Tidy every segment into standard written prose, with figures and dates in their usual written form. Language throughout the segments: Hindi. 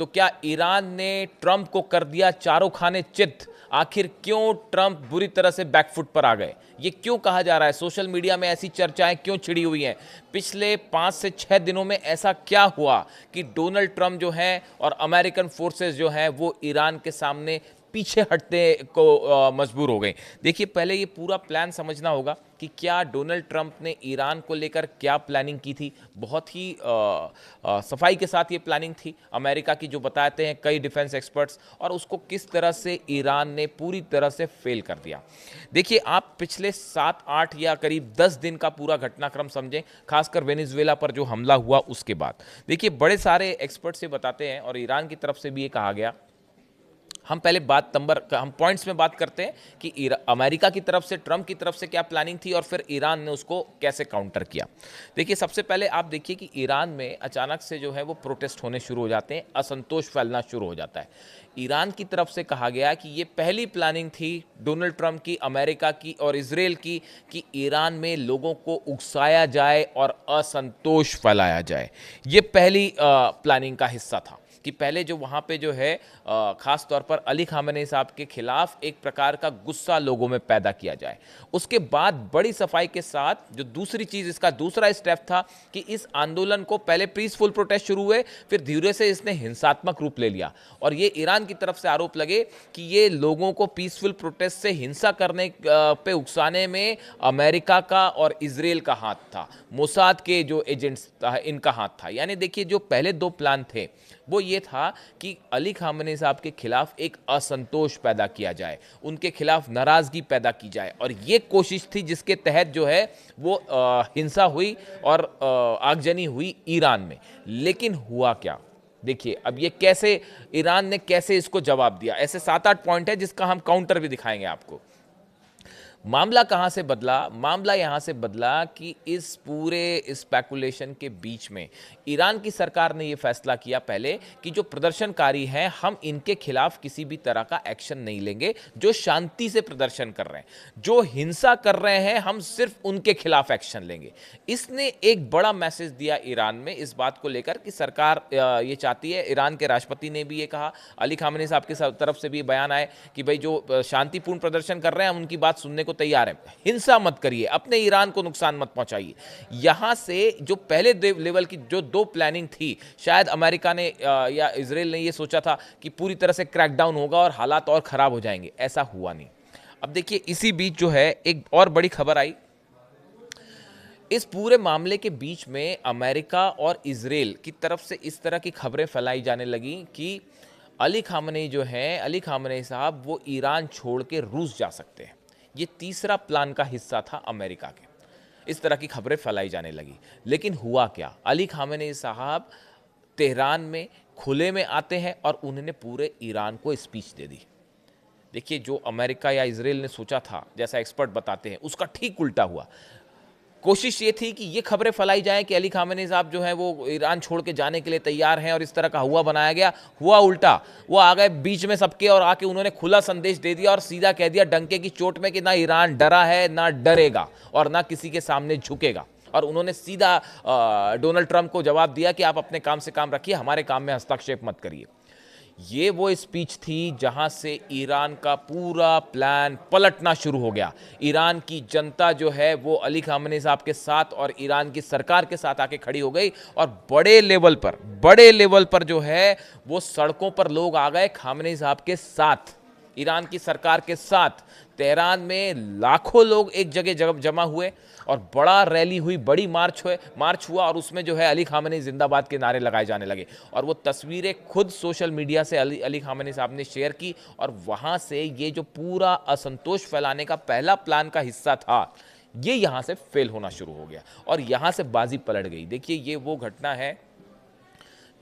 तो क्या ईरान ने ट्रंप को कर दिया चारों खाने चित? आखिर क्यों ट्रंप बुरी तरह से बैकफुट पर आ गए? ये क्यों कहा जा रहा है? सोशल मीडिया में ऐसी चर्चाएं क्यों छिड़ी हुई हैं? पिछले 5 से 6 दिनों में ऐसा क्या हुआ कि डोनाल्ड ट्रंप जो है और अमेरिकन फोर्सेस जो है वो ईरान के सामने पीछे हटने को मजबूर हो गए? देखिए, पहले ये पूरा प्लान समझना होगा कि क्या डोनाल्ड ट्रंप ने ईरान को लेकर क्या प्लानिंग की थी। बहुत ही सफाई के साथ ये प्लानिंग थी अमेरिका की, जो बताते हैं कई डिफेंस एक्सपर्ट्स, और उसको किस तरह से ईरान ने पूरी तरह से फेल कर दिया। देखिए, आप पिछले 7-8 या करीब 10 दिन का पूरा घटनाक्रम समझें, खासकर वेनेजुएला पर जो हमला हुआ उसके बाद। देखिए, बड़े सारे एक्सपर्ट्स ये बताते हैं और ईरान की तरफ से भी ये कहा गया। हम पहले हम पॉइंट्स में बात करते हैं कि अमेरिका की तरफ से, ट्रंप की तरफ से क्या प्लानिंग थी और फिर ईरान ने उसको कैसे काउंटर किया। देखिए, सबसे पहले आप देखिए कि ईरान में अचानक से जो है वो प्रोटेस्ट होने शुरू हो जाते हैं, असंतोष फैलना शुरू हो जाता है। ईरान की तरफ से कहा गया कि ये पहली प्लानिंग थी डोनाल्ड ट्रंप की, अमेरिका की और इजराइल की, कि ईरान में लोगों को उकसाया जाए और असंतोष फैलाया जाए। ये पहली प्लानिंग का हिस्सा था कि पहले जो वहाँ पे जो है ख़ास तौर पर अली खामेनी साहब के खिलाफ एक प्रकार का गुस्सा लोगों में पैदा किया जाए। उसके बाद बड़ी सफाई के साथ जो दूसरी चीज़, इसका दूसरा स्टेप था कि इस आंदोलन को, पहले पीसफुल प्रोटेस्ट शुरू हुए, फिर धीरे से इसने हिंसात्मक रूप ले लिया। और ये ईरान की तरफ से आरोप लगे कि ये लोगों को पीसफुल प्रोटेस्ट से हिंसा करने पे उकसाने में अमेरिका का और इजराइल का हाथ था, मोसाद के जो एजेंट्स था इनका हाथ था। यानी देखिए, जो पहले 2 प्लान थे वो ये था कि अली खामेनी साहब के खिलाफ एक असंतोष पैदा किया जाए, उनके खिलाफ नाराजगी पैदा की जाए, और ये कोशिश थी जिसके तहत जो है वो हिंसा हुई और आगजनी हुई ईरान में। लेकिन हुआ क्या? देखिए, अब ये कैसे ईरान ने कैसे इसको जवाब दिया। ऐसे 7-8 पॉइंट है जिसका हम काउंटर भी दिखाएंगे आपको। मामला कहां से बदला? मामला यहां से बदला कि इस पूरे स्पेकुलेशन के बीच में ईरान की सरकार ने यह फैसला किया पहले कि जो प्रदर्शनकारी हैं, हम इनके खिलाफ किसी भी तरह का एक्शन नहीं लेंगे। जो शांति से प्रदर्शन कर रहे हैं, जो हिंसा कर रहे हैं, हम सिर्फ उनके खिलाफ एक्शन लेंगे। इसने एक बड़ा मैसेज दिया ईरान में इस बात को लेकर कि सरकार ये चाहती है। ईरान के राष्ट्रपति ने भी ये कहा, अली खामेनी साहब की तरफ से भी बयान आए कि भाई जो शांतिपूर्ण प्रदर्शन कर रहे हैं हम उनकी बात सुनने को तैयार है, हिंसा मत करिए, अपने ईरान को नुकसान मत पहुंचाइए। यहां से जो पहले लेवल की जो 2 प्लानिंग थी, शायद अमेरिका ने या इजराइल ने ये सोचा था कि पूरी तरह से क्रैकडाउन होगा और हालात और खराब हो जाएंगे। ऐसा हुआ नहीं। अब देखिए, इसी बीच जो है एक और बड़ी खबर आई। इस पूरे मामले के बीच में अमेरिका और इजराइल की तरफ से इस तरह की खबरें फैलाई जाने लगी कि अली खामेनी जो है, अली खामेनी साहब, वो ईरान छोड़ के रूस जा सकते हैं। ये तीसरा प्लान का हिस्सा था अमेरिका के। इस तरह की खबरें फैलाई जाने लगी। लेकिन हुआ क्या? अली खामेनी साहब तेहरान में खुले में आते हैं और उन्होंने पूरे ईरान को स्पीच दे दी। देखिए, जो अमेरिका या इजराइल ने सोचा था, जैसा एक्सपर्ट बताते हैं, उसका ठीक उल्टा हुआ। कोशिश ये थी कि ये खबरें फैलाई जाएं कि अली खामेनी साहब जो है वो ईरान छोड़ के जाने के लिए तैयार हैं और इस तरह का हुआ बनाया गया। हुआ उल्टा। वो आ गए बीच में सबके और आके उन्होंने खुला संदेश दे दिया और सीधा कह दिया डंके की चोट में कि ना ईरान डरा है, ना डरेगा और ना किसी के सामने झुकेगा। और उन्होंने सीधा डोनाल्ड ट्रंप को जवाब दिया कि आप अपने काम से काम रखिए, हमारे काम में हस्तक्षेप मत करिए। ये वो स्पीच थी जहां से ईरान का पूरा प्लान पलटना शुरू हो गया। ईरान की जनता जो है वो अली खामेनी साहब के साथ और ईरान की सरकार के साथ आके खड़ी हो गई और बड़े लेवल पर जो है वो सड़कों पर लोग आ गए खामेनी साहब के साथ, ईरान की सरकार के साथ। तेहरान में लाखों लोग एक जगह जमा हुए और बड़ा रैली हुई, बड़ी मार्च हुआ और उसमें जो है अली खामेनी जिंदाबाद के नारे लगाए जाने लगे। और वो तस्वीरें खुद सोशल मीडिया से अली खामेनी साहब ने शेयर की और वहां से ये जो पूरा असंतोष फैलाने का पहला प्लान का हिस्सा था, ये यहां से फेल होना शुरू हो गया और यहां से बाजी पलट गई। देखिए, ये वो घटना है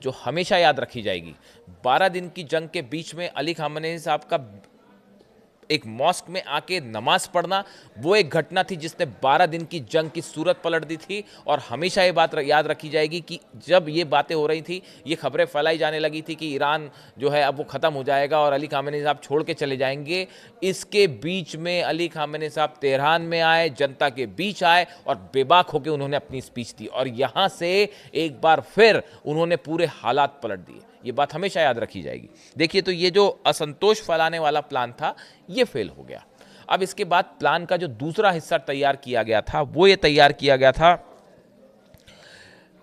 जो हमेशा याद रखी जाएगी। 12 दिन की जंग के बीच में अली खामेनी साहब का एक मॉस्क में आके नमाज पढ़ना, वो एक घटना थी जिसने 12 दिन की जंग की सूरत पलट दी थी। और हमेशा ये बात याद रखी जाएगी कि जब ये बातें हो रही थी, ये खबरें फैलाई जाने लगी थी कि ईरान जो है अब वो ख़त्म हो जाएगा और अली खामेनी साहब छोड़ के चले जाएंगे। इसके बीच में अली खामेनी साहब तेहरान में आए, जनता के बीच आए और बेबाक होकर उन्होंने अपनी स्पीच दी और यहाँ से एक बार फिर उन्होंने पूरे हालात पलट दिए। ये बात हमेशा याद रखी जाएगी। देखिए, तो ये जो असंतोष फैलाने वाला प्लान था ये फेल हो गया। अब इसके बाद प्लान का जो दूसरा हिस्सा तैयार किया गया था वो ये तैयार किया गया था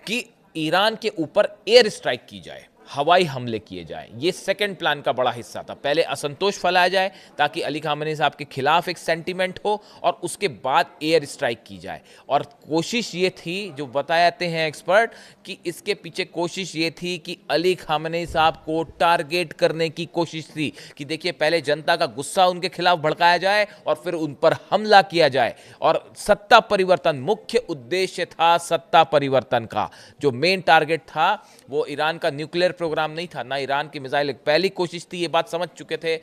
कि ईरान के ऊपर एयर स्ट्राइक की जाए, हवाई हमले किए जाएं। ये सेकंड प्लान का बड़ा हिस्सा था। पहले असंतोष फैलाया जाए ताकि अली खामेनी साहब के खिलाफ एक सेंटीमेंट हो और उसके बाद एयर स्ट्राइक की जाए। और कोशिश ये थी, जो बताते हैं एक्सपर्ट, कि इसके पीछे कोशिश ये थी कि अली खामेनी साहब को टारगेट करने की कोशिश थी कि देखिए, पहले जनता का गुस्सा उनके खिलाफ भड़काया जाए और फिर उन पर हमला किया जाए। और सत्ता परिवर्तन, मुख्य उद्देश्य था सत्ता परिवर्तन का। जो मेन टारगेट था वो ईरान का न्यूक्लियर प्रोग्राम नहीं था, ना ईरान की मिसाइल। पहली कोशिश थी, ये बात समझ चुके थे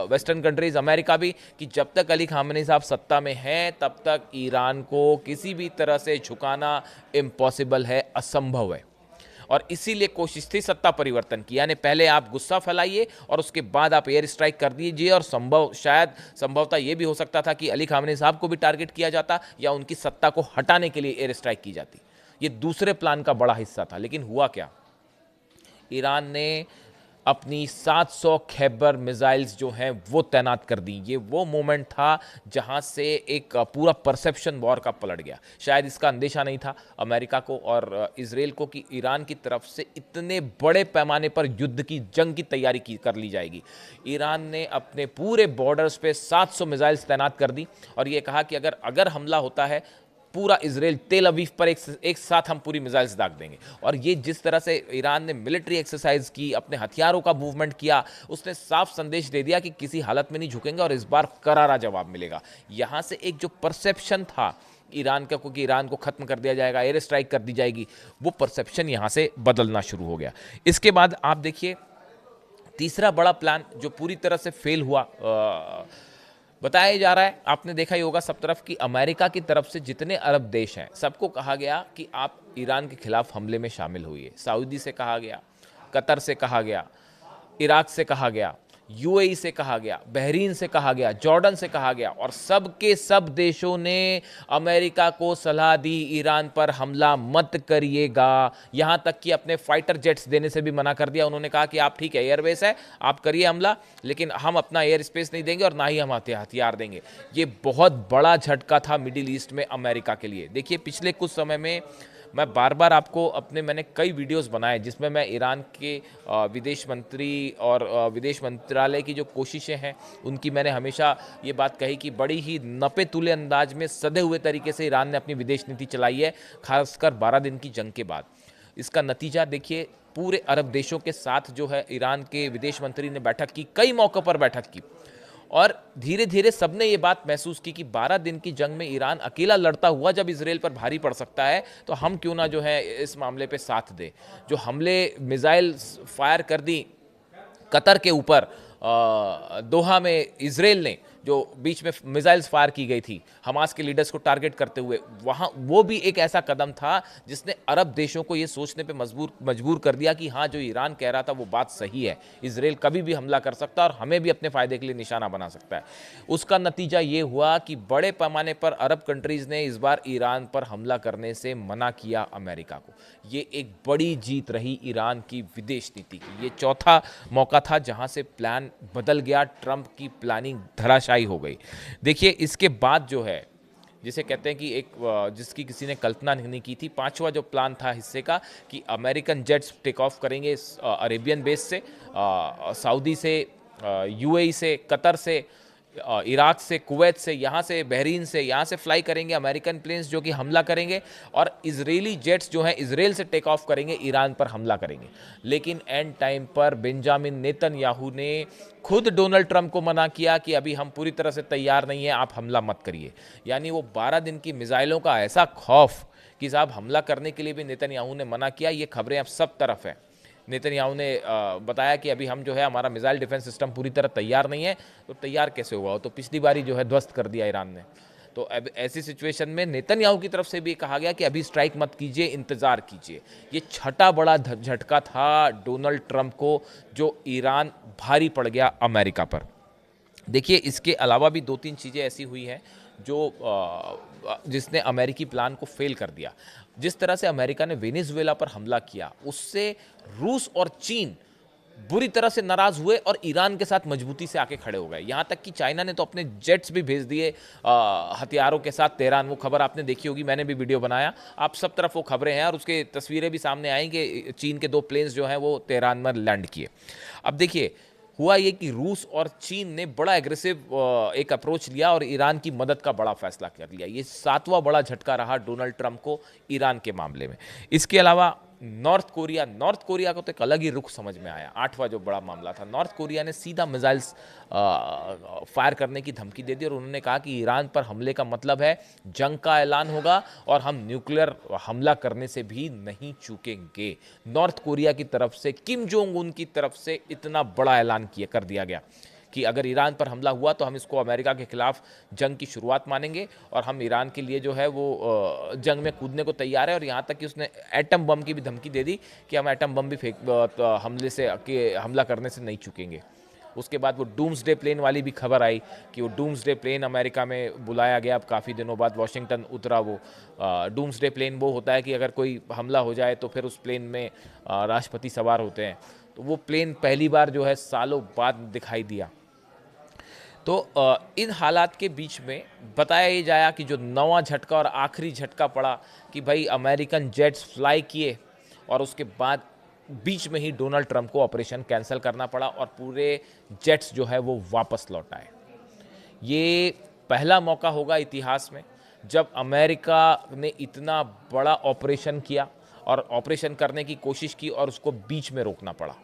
वेस्टर्न कंट्रीज, अमेरिका भी, कि जब तक अली खामेनी साहब सत्ता में हैं तब तक ईरान को किसी भी तरह से झुकाना इम्पॉसिबल है, असंभव है। और इसीलिए कोशिश थी सत्ता परिवर्तन की, यानी पहले आप गुस्सा फैलाइए और उसके बाद आप एयर स्ट्राइक कर दीजिए। और संभवतः यह भी हो सकता था कि अली खामेनी साहब को भी टारगेट किया जाता या उनकी सत्ता को हटाने के लिए एयर स्ट्राइक की जाती। ये दूसरे प्लान का बड़ा हिस्सा था। लेकिन हुआ क्या, ईरान ने अपनी 700 खैबर मिसाइल्स जो हैं वो तैनात कर दी। ये वो मोमेंट था जहां से एक पूरा परसेप्शन वॉर का पलट गया। शायद इसका अंदेशा नहीं था अमेरिका को और इजराइल को कि ईरान की तरफ से इतने बड़े पैमाने पर युद्ध की, जंग की तैयारी कर ली जाएगी। ईरान ने अपने पूरे बॉर्डर्स पे 700 मिसाइल्स तैनात कर दी और ये कहा कि अगर हमला होता है पूरा इजराइल, तेल अवीव पर एक साथ हम पूरी मिसाइल्स दाग देंगे। और ये जिस तरह से ईरान ने मिलिट्री एक्सरसाइज की, अपने हथियारों का मूवमेंट किया, उसने साफ संदेश दे दिया कि किसी हालत में नहीं झुकेंगे और इस बार करारा जवाब मिलेगा। यहाँ से एक जो परसेप्शन था ईरान का कि ईरान को खत्म कर दिया जाएगा, एयर स्ट्राइक कर दी जाएगी, वो परसेप्शन यहाँ से बदलना शुरू हो गया। इसके बाद आप देखिए, तीसरा बड़ा प्लान जो पूरी तरह से फेल हुआ बताया जा रहा है, आपने देखा ही होगा सब तरफ, कि अमेरिका की तरफ से जितने अरब देश हैं सबको कहा गया कि आप ईरान के खिलाफ हमले में शामिल होइए। सऊदी से कहा गया, कतर से कहा गया, इराक से कहा गया, यूएई से कहा गया, बहरीन से कहा गया, जॉर्डन से कहा गया, और सब के सब देशों ने अमेरिका को सलाह दी ईरान पर हमला मत करिएगा। यहां तक कि अपने फाइटर जेट्स देने से भी मना कर दिया। उन्होंने कहा कि आप ठीक है, एयरबेस है, आप करिए हमला, लेकिन हम अपना एयर स्पेस नहीं देंगे और ना ही हम हथियार देंगे। ये बहुत बड़ा झटका था मिडिल ईस्ट में अमेरिका के लिए। देखिए, पिछले कुछ समय में मैं बार बार आपको मैंने कई वीडियोस बनाए जिसमें मैं ईरान के विदेश मंत्री और विदेश मंत्रालय की जो कोशिशें हैं उनकी मैंने हमेशा ये बात कही कि बड़ी ही नपे तुले अंदाज में, सधे हुए तरीके से ईरान ने अपनी विदेश नीति चलाई है, खासकर 12 दिन की जंग के बाद। इसका नतीजा देखिए, पूरे अरब देशों के साथ जो है ईरान के विदेश मंत्री ने बैठक की, कई मौक़ों पर बैठक की, और धीरे धीरे सबने ये बात महसूस की कि 12 दिन की जंग में ईरान अकेला लड़ता हुआ जब इजराइल पर भारी पड़ सकता है तो हम क्यों ना जो है इस मामले पे साथ दे। जो हमले मिसाइल फायर कर दी कतर के ऊपर, दोहा में इजराइल ने जो बीच में मिसाइल्स फायर की गई थी हमास के लीडर्स को टारगेट करते हुए, वहाँ वो भी एक ऐसा कदम था जिसने अरब देशों को ये सोचने पे मजबूर कर दिया कि हाँ, जो ईरान कह रहा था वो बात सही है, इजराइल कभी भी हमला कर सकता है और हमें भी अपने फ़ायदे के लिए निशाना बना सकता है। उसका नतीजा ये हुआ कि बड़े पैमाने पर अरब कंट्रीज़ ने इस बार ईरान पर हमला करने से मना किया अमेरिका को। ये एक बड़ी जीत रही ईरान की विदेश नीति की। ये चौथा मौका था जहाँ से प्लान बदल गया, ट्रंप की प्लानिंग धराशायी हो गई। देखिए, इसके बाद जो है, जिसे कहते हैं कि जिसकी किसी ने कल्पना नहीं की थी, पांचवा जो प्लान था हिस्से का, कि अमेरिकन जेट्स टेक ऑफ करेंगे अरेबियन बेस से, सऊदी से, यूएई से, कतर से, इराक से, कुवैत से, यहाँ से, बहरीन से, यहाँ से फ्लाई करेंगे अमेरिकन प्लेन्स जो कि हमला करेंगे, और इजरायली जेट्स जो हैं इजराइल से टेक ऑफ करेंगे, ईरान पर हमला करेंगे। लेकिन एंड टाइम पर बेंजामिन नेतन्याहू ने खुद डोनाल्ड ट्रंप को मना किया कि अभी हम पूरी तरह से तैयार नहीं हैं, आप हमला मत करिए। यानी वो 12 दिन की मिसाइलों का ऐसा खौफ कि साहब हमला करने के लिए भी नेतन्याहू ने मना किया। ये खबरें अब सब तरफ है। नेतन्याहू ने बताया कि अभी हम जो है, हमारा मिसाइल डिफेंस सिस्टम पूरी तरह तैयार नहीं है। तो तैयार कैसे हुआ हो? तो पिछली बारी जो है ध्वस्त कर दिया ईरान ने। तो अब ऐसी सिचुएशन में नेतन्याहू की तरफ से भी कहा गया कि अभी स्ट्राइक मत कीजिए, इंतज़ार कीजिए। ये छठा बड़ा झटका था डोनाल्ड ट्रंप को, जो ईरान भारी पड़ गया अमेरिका पर। देखिए, इसके अलावा भी 2-3 चीज़ें ऐसी हुई हैं जिसने अमेरिकी प्लान को फेल कर दिया। जिस तरह से अमेरिका ने वेनेजुएला पर हमला किया, उससे रूस और चीन बुरी तरह से नाराज हुए और ईरान के साथ मजबूती से आके खड़े हो गए। यहां तक कि चाइना ने तो अपने जेट्स भी भेज दिए हथियारों के साथ तेहरान। वो खबर आपने देखी होगी, मैंने भी वीडियो बनाया, आप सब तरफ वो खबरें हैं और उसके तस्वीरें भी सामने आई कि चीन के 2 प्लेन्स जो हैं वो तेहरान में लैंड किए। अब देखिए, हुआ ये कि रूस और चीन ने बड़ा एग्रेसिव एक अप्रोच लिया और ईरान की मदद का बड़ा फैसला कर लिया। ये 7वां बड़ा झटका रहा डोनाल्ड ट्रंप को ईरान के मामले में। इसके अलावा नॉर्थ कोरिया को तो एक अलग ही रुख समझ में आया। 8वां जो बड़ा मामला था, नॉर्थ कोरिया ने सीधा मिसाइल्स फायर करने की धमकी दे दी और उन्होंने कहा कि ईरान पर हमले का मतलब है जंग का ऐलान होगा और हम न्यूक्लियर हमला करने से भी नहीं चूकेंगे। नॉर्थ कोरिया की तरफ से, किम जोंग उन की तरफ से इतना बड़ा ऐलान कर दिया गया कि अगर ईरान पर हमला हुआ तो हम इसको अमेरिका के खिलाफ जंग की शुरुआत मानेंगे और हम ईरान के लिए जो है वो जंग में कूदने को तैयार है। और यहाँ तक कि उसने एटम बम की भी धमकी दे दी कि हम एटम बम भी हमला करने से नहीं चूकेंगे। उसके बाद वो डूम्सडे प्लेन वाली भी खबर आई कि वो डूम्सडे प्लेन अमेरिका में बुलाया गया। अब काफ़ी दिनों बाद वॉशिंगटन उतरा वो डूम्सडे प्लेन। वो होता है कि अगर कोई हमला हो जाए तो फिर उस प्लेन में राष्ट्रपति सवार होते हैं। तो वो प्लेन पहली बार जो है सालों बाद दिखाई दिया। तो इन हालात के बीच में बताया ये जाया कि जो 9वां झटका और आखिरी झटका पड़ा कि भाई अमेरिकन जेट्स फ्लाई किए और उसके बाद बीच में ही डोनाल्ड ट्रंप को ऑपरेशन कैंसिल करना पड़ा और पूरे जेट्स जो है वो वापस लौट आए। ये पहला मौका होगा इतिहास में जब अमेरिका ने इतना बड़ा ऑपरेशन किया और ऑपरेशन करने की कोशिश की और उसको बीच में रोकना पड़ा।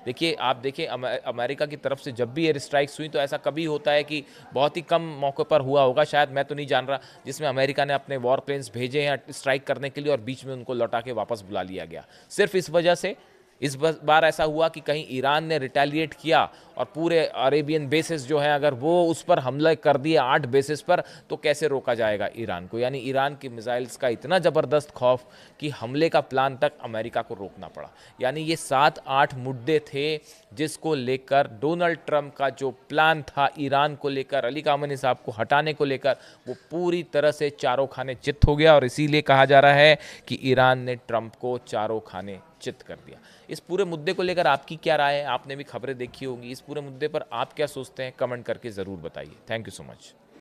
देखिए, आप देखिए अमेरिका की तरफ से जब भी एयर स्ट्राइक्स हुई तो ऐसा कभी होता है कि बहुत ही कम मौके पर हुआ होगा, शायद, मैं तो नहीं जान रहा, जिसमें अमेरिका ने अपने वॉर प्लेन्स भेजे हैं स्ट्राइक करने के लिए और बीच में उनको लौटा के वापस बुला लिया गया। सिर्फ इस वजह से इस बार ऐसा हुआ कि कहीं ईरान ने रिटेलिएट किया और पूरे अरेबियन बेसिस जो हैं अगर वो उस पर हमला कर दिए 8 बेसिस पर, तो कैसे रोका जाएगा ईरान को। यानी ईरान की मिसाइल्स का इतना ज़बरदस्त खौफ कि हमले का प्लान तक अमेरिका को रोकना पड़ा। यानी ये 7-8 मुद्दे थे जिसको लेकर डोनाल्ड ट्रंप का जो प्लान था ईरान को लेकर, अली खामेनी साहब को हटाने को लेकर, वो पूरी तरह से चारों खाने चित हो गया। और इसीलिए कहा जा रहा है कि ईरान ने ट्रंप को चारों खाने चित कर दिया। इस पूरे मुद्दे को लेकर आपकी क्या राय है? आपने भी खबरें देखी होंगी। इस पूरे मुद्दे पर आप क्या सोचते हैं? कमेंट करके ज़रूर बताइए। Thank you so much.